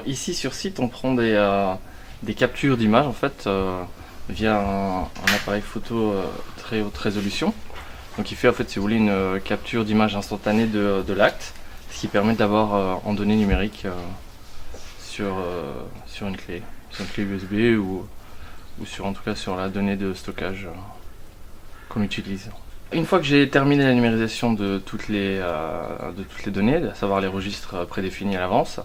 Ici sur site, on prend des captures d'images en fait via un appareil photo très haute résolution. Donc il fait en fait, si vous voulez, une capture d'image instantanée de l'acte, ce qui permet d'avoir en données numériques sur une clé USB ou en tout cas sur la donnée de stockage qu'on utilise. Une fois que j'ai terminé la numérisation de toutes les données, à savoir les registres prédéfinis à l'avance,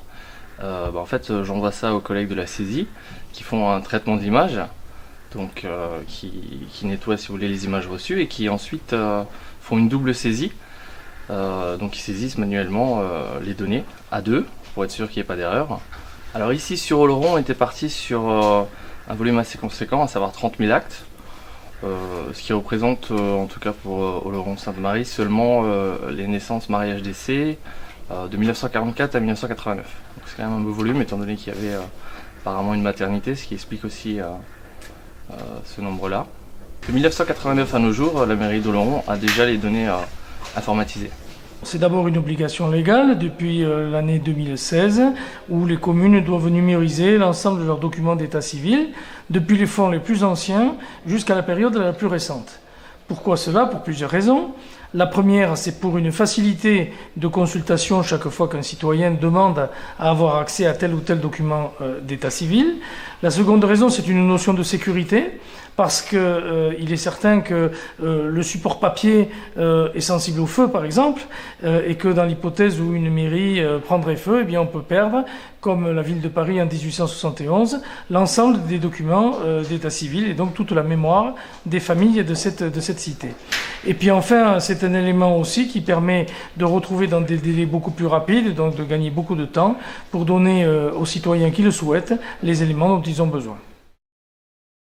en fait j'envoie ça aux collègues de la saisie qui font un traitement de l'image, donc qui nettoient, si vous voulez, les images reçues et qui ensuite font une double saisie, donc ils saisissent manuellement les données à deux pour être sûr qu'il n'y ait pas d'erreur. Alors ici sur Oloron, on était parti sur un volume assez conséquent, à savoir 30 000 actes, ce qui représente, en tout cas pour Oloron-Sainte-Marie, seulement les naissances, mariages, décès de 1944 à 1989. Donc c'est quand même un beau volume, étant donné qu'il y avait apparemment une maternité, ce qui explique aussi ce nombre-là. De 1989 à nos jours, la mairie d'Oloron a déjà les données informatisées. C'est d'abord une obligation légale depuis l'année 2016 où les communes doivent numériser l'ensemble de leurs documents d'état civil, depuis les fonds les plus anciens jusqu'à la période la plus récente. Pourquoi cela? Pour plusieurs raisons. La première, c'est pour une facilité de consultation chaque fois qu'un citoyen demande à avoir accès à tel ou tel document d'état civil. La seconde raison, c'est une notion de sécurité, parce qu'il est certain que le support papier est sensible au feu, par exemple, et que dans l'hypothèse où une mairie prendrait feu, eh bien, on peut perdre, comme la ville de Paris en 1871, l'ensemble des documents d'état civil et donc toute la mémoire des familles de cette cité. Et puis enfin, c'est un élément aussi qui permet de retrouver dans des délais beaucoup plus rapides, donc de gagner beaucoup de temps pour donner aux citoyens qui le souhaitent les éléments dont ils ont besoin.